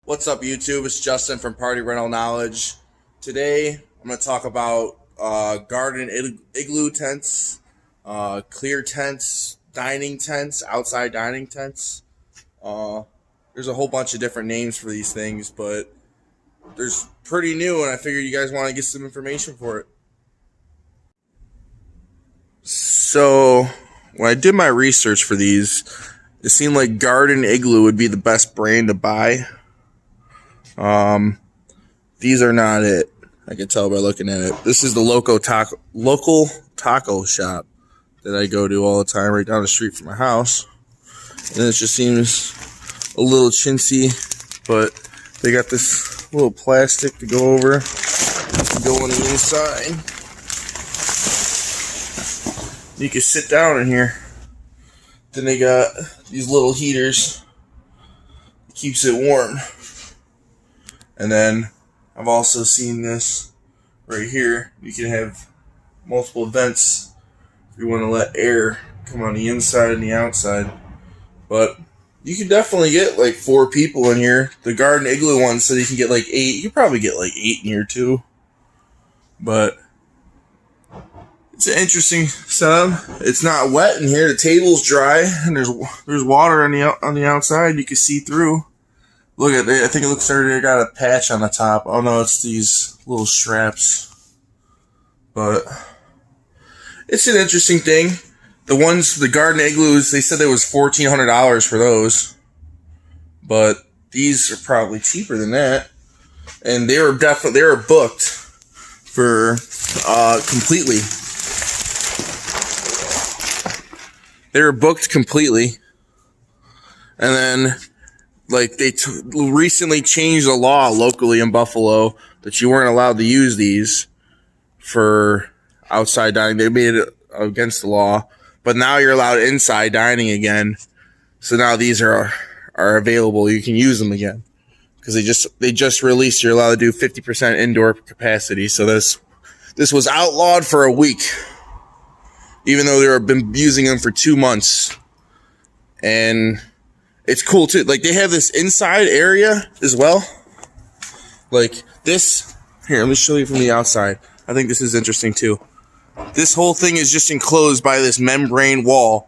What's up, YouTube? It's Justin from Party Rental Knowledge. Today, I'm going to talk about igloo tents, clear tents, dining tents, outside dining tents. There's a whole bunch of different names for these things, but there's pretty new, and I figured you guys want to get some information for it. So, when I did my research for these, it seemed like Garden Igloo would be the best brand to buy. These are not it. I can tell by looking at it. This is the local taco shop that I go to all the time, right down the street from my house. And it just seems a little chintzy, but they got this little plastic to go over, to go on the inside. You can sit down in here. Then they got these little heaters. It keeps it warm. And then I've also seen this right here. You can have multiple vents if you want to let air come on the inside and the outside. But you can definitely get like 4 people in here. The Garden Igloo one said you can get like 8. You could probably get like 8 in here too. But it's an interesting setup. It's not wet in here. The table's dry, and there's water on the outside. You can see through. Look at it. I think it looks like they got a patch on the top. Oh no, it's these little straps. But it's an interesting thing. The Garden Igloos, they said there was $1,400 for those. But these are probably cheaper than that. And they were booked for completely. They were booked completely. And then like they recently changed the law locally in Buffalo that you weren't allowed to use these for outside dining. They made it against the law, but now you're allowed inside dining again. So now these are available. You can use them again because they just released you're allowed to do 50% indoor capacity. So this was outlawed for a week, even though they've been using them for 2 months. And it's cool too. Like they have this inside area as well. Like this. Here, let me show you from the outside. I think this is interesting too. This whole thing is just enclosed by this membrane wall.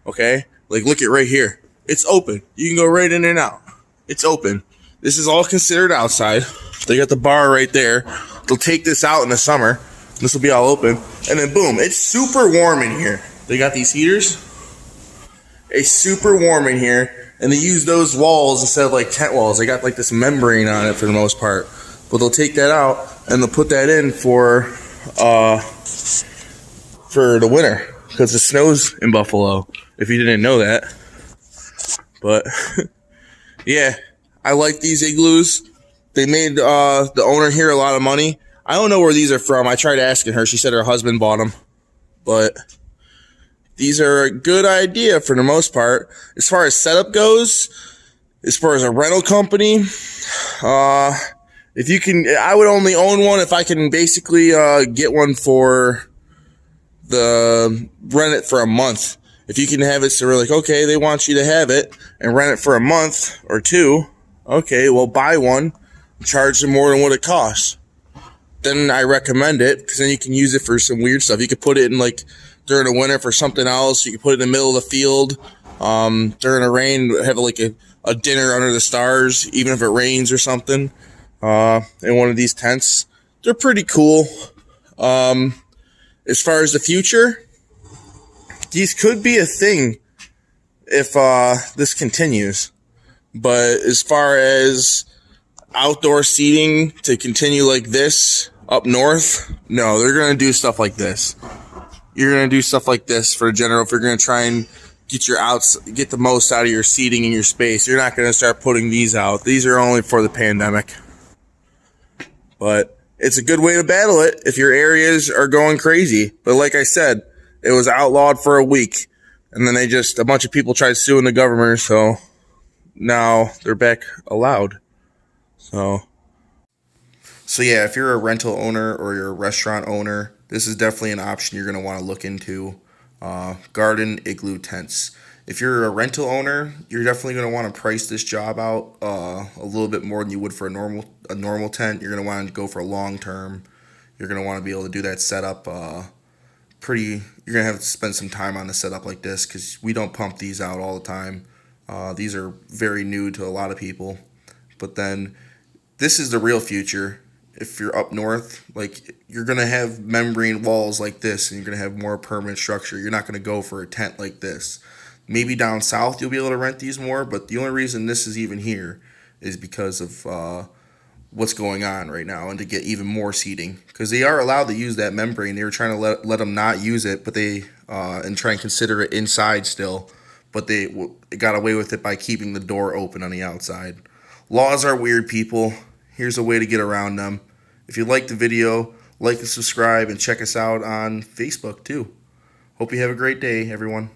Okay? Like look at right here. It's open. You can go right in and out. It's open. This is all considered outside. They got the bar right there. They'll take this out in the summer. This will be all open. And then boom, it's super warm in here. They got these heaters. It's super warm in here. And they use those walls instead of like tent walls. They got like this membrane on it for the most part. But they'll take that out and they'll put that in for the winter because it snows in Buffalo. If you didn't know that. But yeah, I like these igloos. They made the owner here a lot of money. I don't know where these are from. I tried asking her. She said her husband bought them. But these are a good idea for the most part. As far as setup goes, as far as a rental company, if you can, I would only own one if I can basically get one for rent it for a month. If you can have it so we're like, okay, they want you to have it and rent it for a month or 2. Okay, well, buy one, charge them more than what it costs. Then I recommend it because then you can use it for some weird stuff. You could put it in like during the winter for something else. You can put it in the middle of the field. During the rain, have like a dinner under the stars, even if it rains or something. In one of these tents. They're pretty cool. As far as the future, these could be a thing if this continues. But as far as outdoor seating to continue like this up north, no, they're going to do stuff like this. You're going to do stuff like this for general. If you're going to try and get the most out of your seating and your space, you're not going to start putting these out. These are only for the pandemic. But it's a good way to battle it if your areas are going crazy. But like I said, it was outlawed for a week. And then a bunch of people tried suing the government. So now they're back allowed. So yeah, if you're a rental owner or you're a restaurant owner, this is definitely an option you're going to want to look into. Garden Igloo Tents. If you're a rental owner, you're definitely going to want to price this job out a little bit more than you would for a normal tent. You're going to want to go for a long term. You're going to want to be able to do that setup pretty. You're going to have to spend some time on a setup like this because we don't pump these out all the time. These are very new to a lot of people. But then this is the real future. If you're up north, like, you're gonna have membrane walls like this, and you're gonna have more permanent structure. You're not gonna go for a tent like this. Maybe down south you'll be able to rent these more, but the only reason this is even here is because of what's going on right now, and to get even more seating, because they are allowed to use that membrane. They were trying to let them not use it, but they and try and consider it inside still, but they got away with it by keeping the door open on the outside. Laws are weird, people. Here's a way to get around them. If you liked the video, like and subscribe, and check us out on Facebook too. Hope you have a great day, everyone.